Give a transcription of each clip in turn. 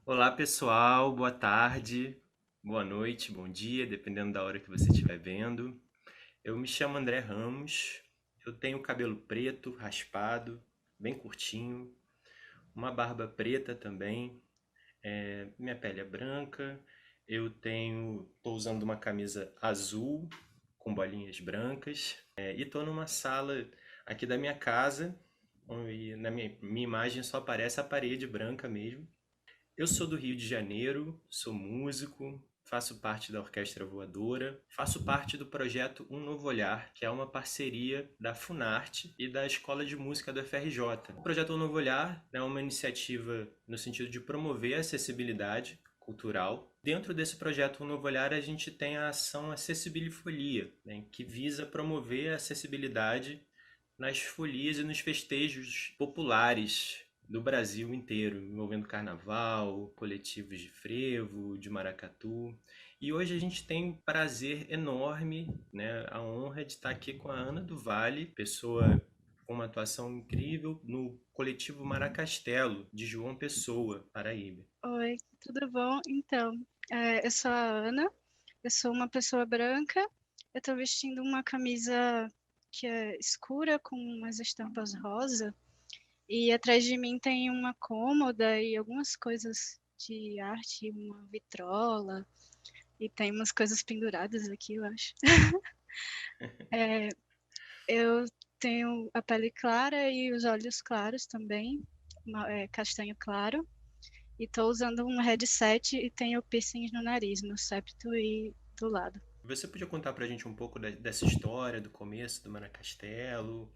Olá pessoal, boa tarde, boa noite, bom dia, dependendo da hora que você estiver vendo. Eu me chamo André Ramos, eu tenho cabelo preto, raspado, bem curtinho, uma barba preta também, minha pele é branca, tô usando uma camisa azul com bolinhas brancas, e tô numa sala aqui da minha casa, onde na minha imagem só aparece a parede branca mesmo. Eu sou do Rio de Janeiro, sou músico, faço parte da Orquestra Voadora, faço parte do projeto Um Novo Olhar, que é uma parceria da Funarte e da Escola de Música do FRJ. O projeto Um Novo Olhar é uma iniciativa no sentido de promover a acessibilidade cultural. Dentro desse projeto Um Novo Olhar, a gente tem a ação Acessibilifolia, né, que visa promover a acessibilidade nas folias e nos festejos populares do Brasil inteiro, envolvendo carnaval, coletivos de frevo, de maracatu. E hoje a gente tem um prazer enorme, né, a honra de estar aqui com a Ana do Vale, pessoa com uma atuação incrível no coletivo Maracastelo, de João Pessoa, Paraíba. Oi, tudo bom? Então, eu sou a Ana, eu sou uma pessoa branca, eu estou vestindo uma camisa que é escura com umas estampas rosa, e atrás de mim tem uma cômoda e algumas coisas de arte, uma vitrola, e tem umas coisas penduradas aqui, eu acho. Eu tenho a pele clara e os olhos claros também, castanho claro. E tô usando um headset e tenho piercings no nariz, no septo e do lado. Você podia contar pra gente um pouco dessa história, do começo do Maracastelo?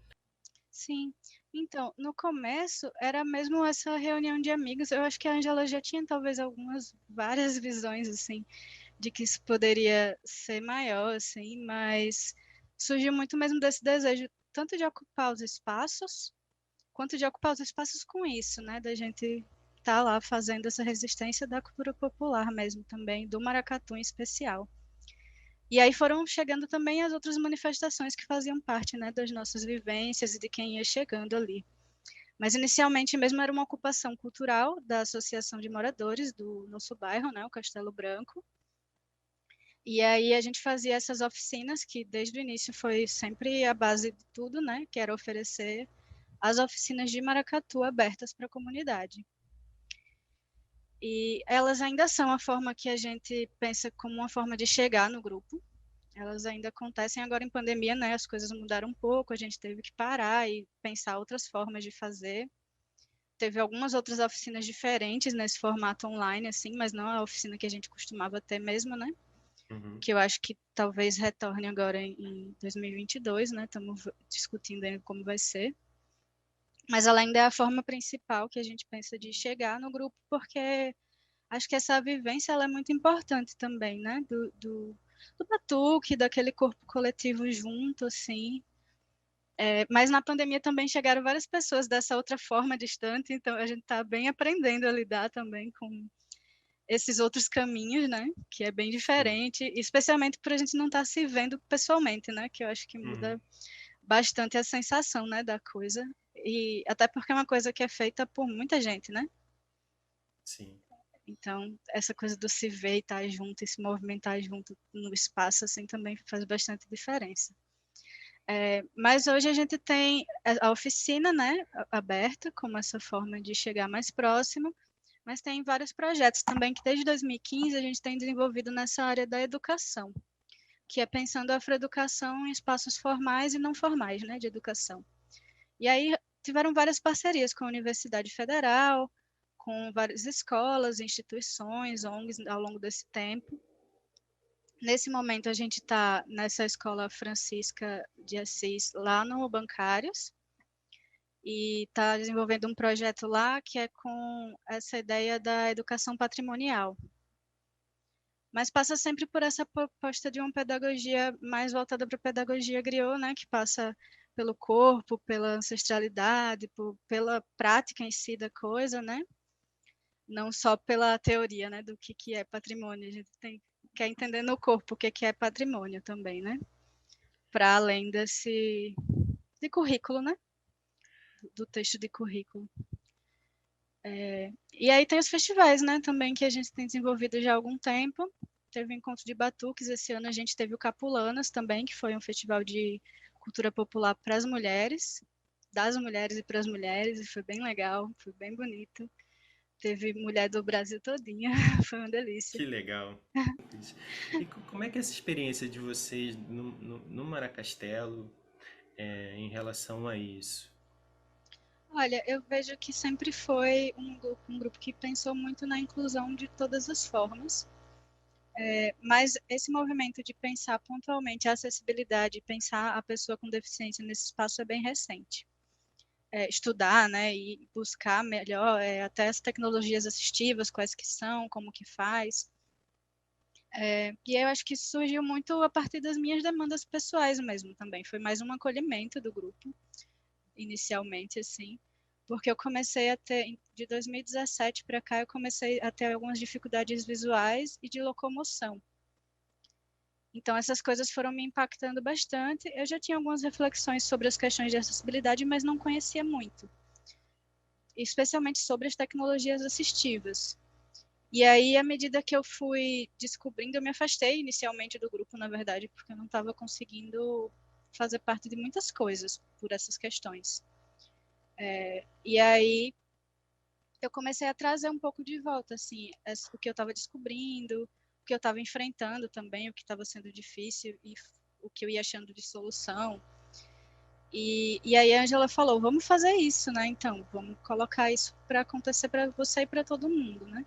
Sim, então, no começo era mesmo essa reunião de amigos. Eu acho que a Angela já tinha talvez várias visões, assim, de que isso poderia ser maior, assim, mas surgiu muito mesmo desse desejo, tanto de ocupar os espaços, quanto de ocupar os espaços com isso, né, da gente estar lá fazendo essa resistência da cultura popular mesmo também, do maracatu em especial. E aí foram chegando também as outras manifestações que faziam parte, né, das nossas vivências e de quem ia chegando ali. Mas inicialmente mesmo era uma ocupação cultural da Associação de Moradores do nosso bairro, né, o Castelo Branco. E aí a gente fazia essas oficinas que desde o início foi sempre a base de tudo, né, que era oferecer as oficinas de maracatu abertas para a comunidade. E elas ainda são a forma que a gente pensa como uma forma de chegar no grupo. Elas ainda acontecem agora em pandemia, né? As coisas mudaram um pouco, a gente teve que parar e pensar outras formas de fazer. Teve algumas outras oficinas diferentes nesse formato online, assim, mas não a oficina que a gente costumava ter mesmo, né? Uhum. Que eu acho que talvez retorne agora em 2022, né? Estamos discutindo ainda como vai ser. Mas ela ainda é a forma principal que a gente pensa de chegar no grupo, porque acho que essa vivência ela é muito importante também, né? Do batuque, daquele corpo coletivo junto, assim. Mas na pandemia também chegaram várias pessoas dessa outra forma distante, então a gente está bem aprendendo a lidar também com esses outros caminhos, né? Que é bem Sim. diferente, especialmente por a gente não estar se vendo pessoalmente, né? Que eu acho que Uhum. muda bastante a sensação, né, da coisa. E até porque é uma coisa que é feita por muita gente, né? Sim. Então, essa coisa do se ver e estar junto e se movimentar junto no espaço, assim, também faz bastante diferença. Mas hoje a gente tem a oficina, né, aberta, como essa forma de chegar mais próximo, mas tem vários projetos também que desde 2015 a gente tem desenvolvido nessa área da educação, que é pensando a afroeducação em espaços formais e não formais, né, de educação. E aí tiveram várias parcerias com a Universidade Federal, com várias escolas, instituições, ONGs ao longo desse tempo. Nesse momento, a gente está nessa escola Francisca de Assis, lá no Bancários, e está desenvolvendo um projeto lá que é com essa ideia da educação patrimonial. Mas passa sempre por essa proposta de uma pedagogia mais voltada para a pedagogia griot, né, que passa pelo corpo, pela ancestralidade, pela prática em si da coisa, né? Não só pela teoria, né, do que é patrimônio. A gente tem que é entender no corpo o que é patrimônio também, né? Para além de currículo, né? Do texto de currículo. E aí tem os festivais, né? Também que a gente tem desenvolvido já há algum tempo. Teve o Encontro de Batuques, esse ano a gente teve o Capulanas também, que foi um festival de cultura popular para as mulheres, das mulheres e para as mulheres, e foi bem legal, foi bem bonito. Teve mulher do Brasil todinha, foi uma delícia. Que legal. E como é que é essa experiência de vocês no Maracastelo em relação a isso? Olha, eu vejo que sempre foi um grupo que pensou muito na inclusão de todas as formas, mas esse movimento de pensar pontualmente a acessibilidade, pensar a pessoa com deficiência nesse espaço é bem recente. Estudar, né, e buscar melhor até as tecnologias assistivas, quais que são, como que faz. E eu acho que isso surgiu muito a partir das minhas demandas pessoais mesmo também. Foi mais um acolhimento do grupo, inicialmente, assim, porque eu comecei a ter, de 2017 para cá, eu comecei a ter algumas dificuldades visuais e de locomoção. Então, essas coisas foram me impactando bastante. Eu já tinha algumas reflexões sobre as questões de acessibilidade, mas não conhecia muito, especialmente sobre as tecnologias assistivas. E aí, à medida que eu fui descobrindo, eu me afastei inicialmente do grupo, na verdade, porque eu não estava conseguindo fazer parte de muitas coisas por essas questões. E aí, eu comecei a trazer um pouco de volta, assim, o que eu estava descobrindo, o que eu estava enfrentando também, o que estava sendo difícil e o que eu ia achando de solução. E aí a Angela falou, vamos fazer isso, né? Então, vamos colocar isso para acontecer para você e para todo mundo, né?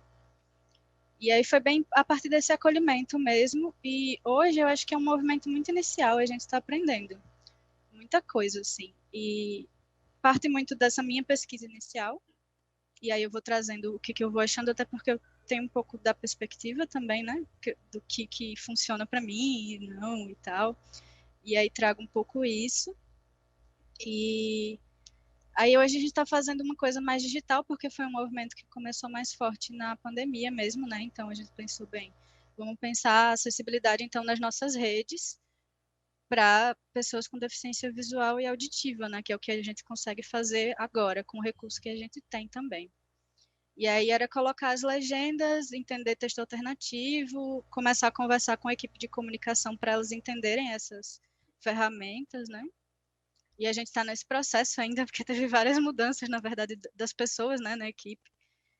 E aí foi bem a partir desse acolhimento mesmo. E hoje eu acho que é um movimento muito inicial, a gente está aprendendo muita coisa, assim. E parte muito dessa minha pesquisa inicial. E aí eu vou trazendo o que eu vou achando, até porque eu tenho um pouco da perspectiva também, né? Do que funciona para mim e não e tal. E aí trago um pouco isso. E aí hoje a gente está fazendo uma coisa mais digital, porque foi um movimento que começou mais forte na pandemia mesmo, né? Então a gente pensou bem, vamos pensar a acessibilidade então nas nossas redes para pessoas com deficiência visual e auditiva, né? Que é o que a gente consegue fazer agora com o recurso que a gente tem também. E aí era colocar as legendas, entender texto alternativo, começar a conversar com a equipe de comunicação para elas entenderem essas ferramentas, né? E a gente está nesse processo ainda, porque teve várias mudanças, na verdade, das pessoas, né, na equipe.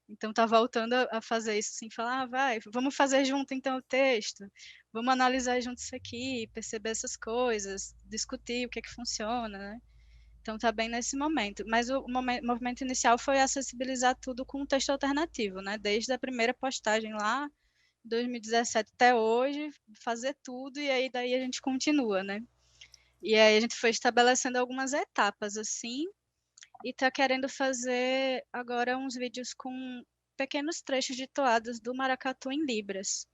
Então tá voltando a fazer isso assim, falar, vai, vamos fazer junto então o texto, vamos analisar junto isso aqui, perceber essas coisas, discutir o que é que funciona, né? Então tá bem nesse momento. Mas o movimento inicial foi acessibilizar tudo com um texto alternativo, né? Desde a primeira postagem lá, 2017 até hoje, fazer tudo e aí daí a gente continua, né? E aí a gente foi estabelecendo algumas etapas assim, e tá querendo fazer agora uns vídeos com pequenos trechos de toadas do maracatu em libras.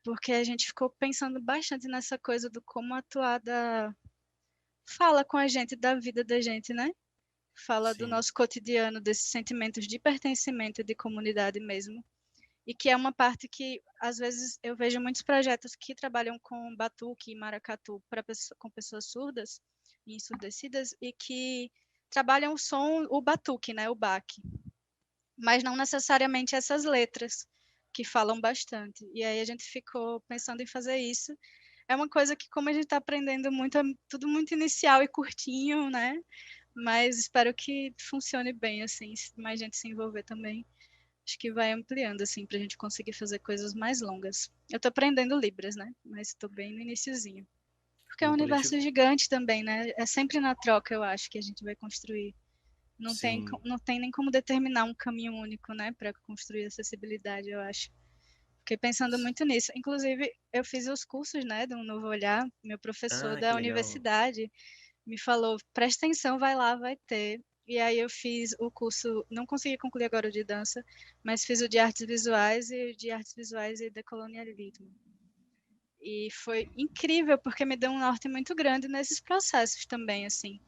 Porque a gente ficou pensando bastante nessa coisa do como a toada fala com a gente, da vida da gente, né? Fala do Sim. nosso cotidiano, desses sentimentos de pertencimento, de comunidade mesmo. E que é uma parte que, às vezes, eu vejo muitos projetos que trabalham com batuque e maracatu com pessoas surdas e ensurdecidas e que trabalham o som, o batuque, né, o baque, mas não necessariamente essas letras que falam bastante. E aí a gente ficou pensando em fazer isso. É uma coisa que, como a gente está aprendendo muito, é tudo muito inicial e curtinho, né? Mas espero que funcione bem, assim, se mais gente se envolver também. Acho que vai ampliando, assim, para a gente conseguir fazer coisas mais longas. Eu estou aprendendo Libras, né? Mas estou bem no iniciozinho. Porque é O um coletivo. universo gigante também, né? É sempre na troca, eu acho, que a gente vai construir. Sim. Não tem nem como determinar um caminho único, né, para construir acessibilidade, eu acho. Fiquei pensando muito nisso. Inclusive, eu fiz os cursos, né, do Novo Olhar. Meu professor Ah, que da legal. universidade me falou: presta atenção, vai lá, vai ter. E aí eu fiz o curso, não consegui concluir agora o de dança, mas fiz o de artes visuais e o de artes visuais e decolonialismo. E foi incrível, porque me deu um norte muito grande nesses processos também, assim.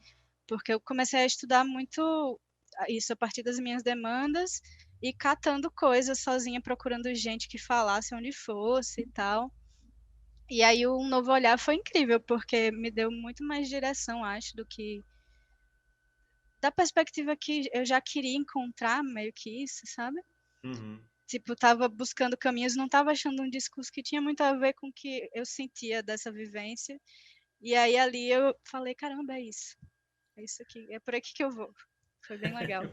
Porque eu comecei a estudar muito isso a partir das minhas demandas e catando coisas sozinha, procurando gente que falasse onde fosse e tal. E aí o Novo Olhar foi incrível, porque me deu muito mais direção, acho, do que da perspectiva que eu já queria encontrar, meio que isso, sabe? Uhum. Tipo, tava buscando caminhos, não tava achando um discurso que tinha muito a ver com o que eu sentia dessa vivência. E aí ali eu falei, caramba, é isso aqui, é por aqui que eu vou. Foi bem legal.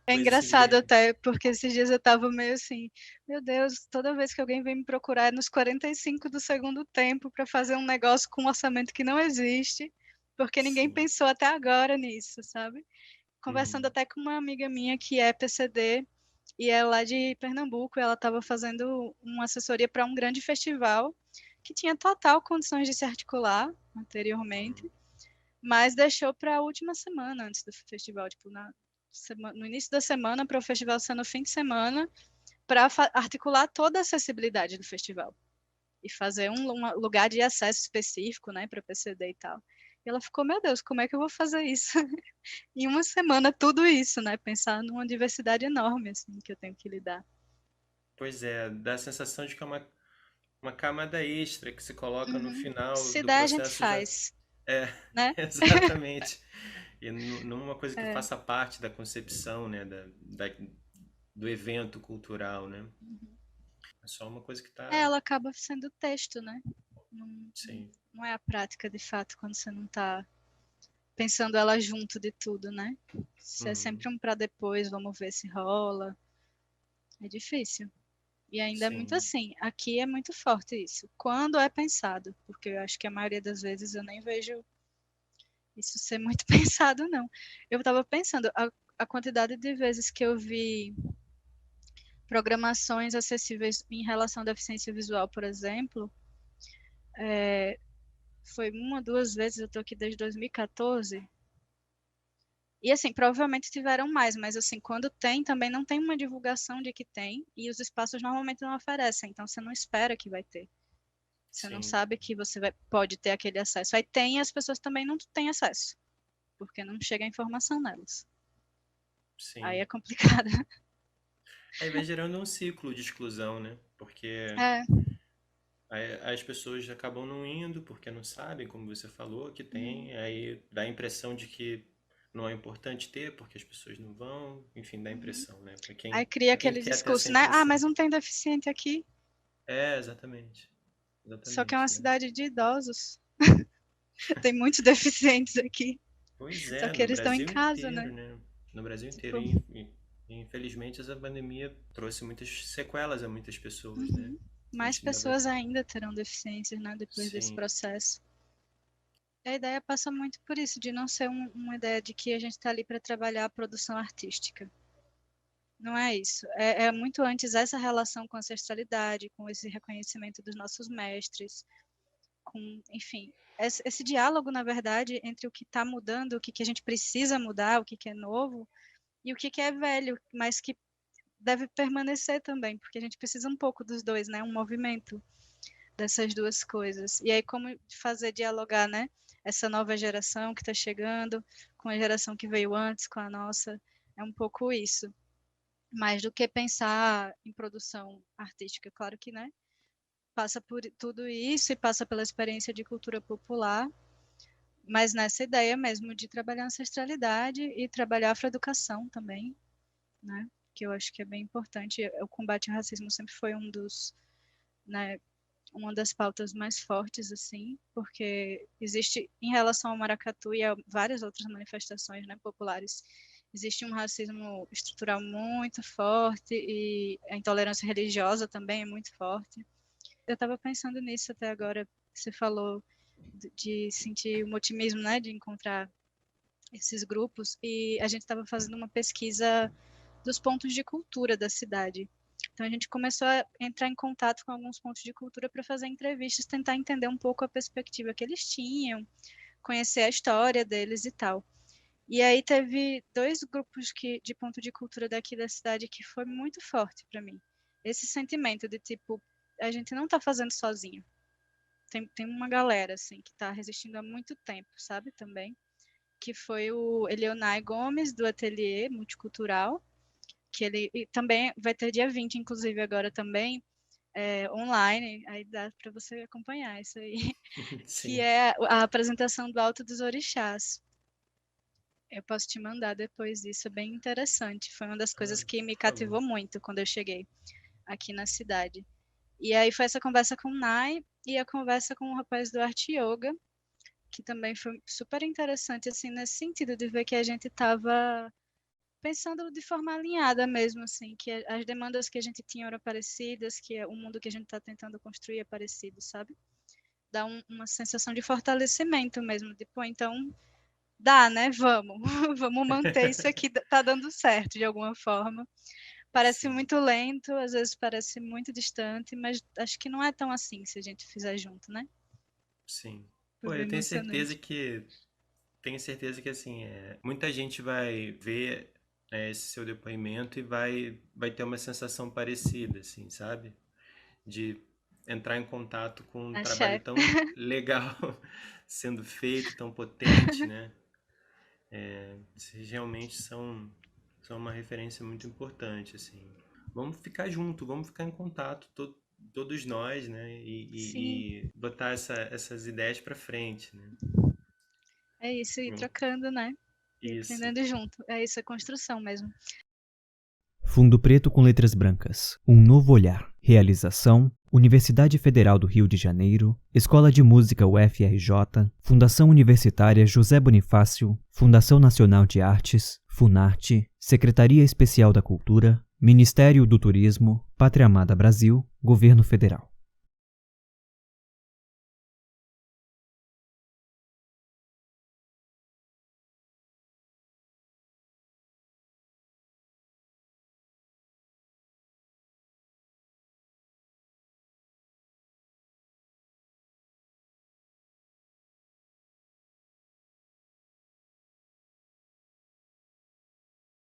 É Pois assim, engraçado até, porque esses dias eu tava meio assim, meu Deus, toda vez que alguém vem me procurar é nos 45 do segundo tempo para fazer um negócio com um orçamento que não existe, porque ninguém sim. pensou até agora nisso, sabe? Conversando Uhum. até com uma amiga minha que é PCD e é lá de Pernambuco, ela estava fazendo uma assessoria para um grande festival que tinha total condições de se articular Uhum. anteriormente, mas deixou para a última semana antes do festival, tipo, no início da semana, para o festival ser no fim de semana, para articular toda a acessibilidade do festival e fazer um lugar de acesso específico, né, para PCD e tal. E ela ficou, meu Deus, como é que eu vou fazer isso? Em uma semana, tudo isso, né? Pensar numa diversidade enorme, assim, que eu tenho que lidar. Pois é, dá a sensação de que é uma camada extra que se coloca no Uhum. final Se do der, a gente processo já. faz, É, né? exatamente. E não uma coisa que É. faça parte da concepção, né, do evento cultural, né? É só uma coisa que É, está, ela acaba sendo texto, né? Não, sim. não é a prática, de fato, quando você não está pensando ela junto de tudo, né? Se é Uhum, sempre um para depois, vamos ver se rola. É difícil. E ainda é muito sim. assim. Aqui é muito forte isso. Quando é pensado, porque eu acho que a maioria das vezes eu nem vejo isso ser muito pensado, não. Eu estava pensando, a quantidade de vezes que eu vi programações acessíveis em relação à deficiência visual, por exemplo, foi uma, duas vezes, eu estou aqui desde 2014. E assim, provavelmente tiveram mais, mas assim, quando tem, também não tem uma divulgação de que tem, e os espaços normalmente não oferecem, então você não espera que vai ter. Você não Sim, sabe que você pode ter aquele acesso. Aí tem e as pessoas também não têm acesso, porque não chega a informação nelas. Aí sim. é complicado. Aí vai gerando um ciclo de exclusão, né? Porque É, as pessoas acabam não indo porque não sabem, como você falou, que uhum, tem. Aí dá a impressão de que não é importante ter porque as pessoas não vão. Enfim, dá a uhum. impressão, né? Aí cria Para quem aquele quer ter essa discurso, né? Ah, mas impressão. não tem deficiente aqui. É, exatamente. Só que é uma Exatamente, né? cidade de idosos. Tem muitos deficientes aqui. Pois Só é, que no eles estão em Brasil casa, né? inteiro, né? No Brasil inteiro. Tipo, E, infelizmente, essa pandemia trouxe muitas sequelas a muitas pessoas, né? uhum. A Mais gente ainda vai. pessoas ainda terão deficiências, né? Depois desse Sim. processo. A ideia passa muito por isso, de não ser uma ideia de que a gente está ali para trabalhar a produção artística. Não é isso. É muito antes essa relação com a ancestralidade, com esse reconhecimento dos nossos mestres, com, enfim, esse diálogo, na verdade, entre o que está mudando, o que a gente precisa mudar, o que é novo, e o que é velho, mas que deve permanecer também, porque a gente precisa um pouco dos dois, né? Um movimento dessas duas coisas. E aí, como fazer dialogar, né? Essa nova geração que está chegando com a geração que veio antes, com a nossa, é um pouco isso. Mais do que pensar em produção artística, claro que, né? Passa por tudo isso e passa pela experiência de cultura popular, mas nessa ideia mesmo de trabalhar ancestralidade e trabalhar a afroeducação também, né? Que eu acho que é bem importante. O combate ao racismo sempre foi né, uma das pautas mais fortes, assim, porque existe, em relação ao maracatu e a várias outras manifestações, né, populares, existe um racismo estrutural muito forte e a intolerância religiosa também é muito forte. Eu estava pensando nisso até agora, você falou de sentir um otimismo, né, de encontrar esses grupos, e a gente estava fazendo uma pesquisa dos pontos de cultura da cidade. Então a gente começou a entrar em contato com alguns pontos de cultura para fazer entrevistas, tentar entender um pouco a perspectiva que eles tinham, conhecer a história deles e tal. E aí teve dois grupos de ponto de cultura daqui da cidade que foi muito forte para mim. Esse sentimento de tipo, a gente não está fazendo sozinho. Tem uma galera assim que está resistindo há muito tempo, sabe, também, que foi o Elionai Gomes do Ateliê Multicultural, que ele e também vai ter dia 20, inclusive, agora também, online, aí dá para você acompanhar isso aí, que Sim. é a apresentação do Alto dos Orixás. Eu posso te mandar depois disso, é bem interessante. Foi uma das Ah, coisas que me por favor. cativou muito quando eu cheguei aqui na cidade. E aí foi essa conversa com o Nai e a conversa com o rapaz do Arte Yoga, que também foi super interessante, assim, nesse sentido de ver que a gente estava pensando de forma alinhada mesmo, assim, que as demandas que a gente tinha eram parecidas, que o mundo que a gente está tentando construir é parecido, sabe? Dá uma sensação de fortalecimento mesmo, de, pô, então dá, né? Vamos, vamos manter isso aqui, tá dando certo de alguma forma. Parece Sim, muito lento, às vezes parece muito distante, mas acho que não é tão assim se a gente fizer junto, né? sim. Foi Pô, bem eu emocionante. tenho certeza que assim, muita gente vai ver esse seu depoimento e vai ter uma sensação parecida, assim, sabe? De entrar em contato com um trabalho Axé. tão legal sendo feito, tão potente, né? Vocês realmente são uma referência muito importante, assim. Vamos ficar junto, vamos ficar em contato, todos nós, né? Sim, E botar essas ideias para frente, né? é isso, ir Hum, trocando, né? E Isso. aprendendo junto. É isso, é construção mesmo. Fundo Preto com Letras Brancas. Um novo olhar. Realização: Universidade Federal do Rio de Janeiro, Escola de Música UFRJ, Fundação Universitária José Bonifácio, Fundação Nacional de Artes, Funarte, Secretaria Especial da Cultura, Ministério do Turismo, Pátria Amada Brasil, Governo Federal.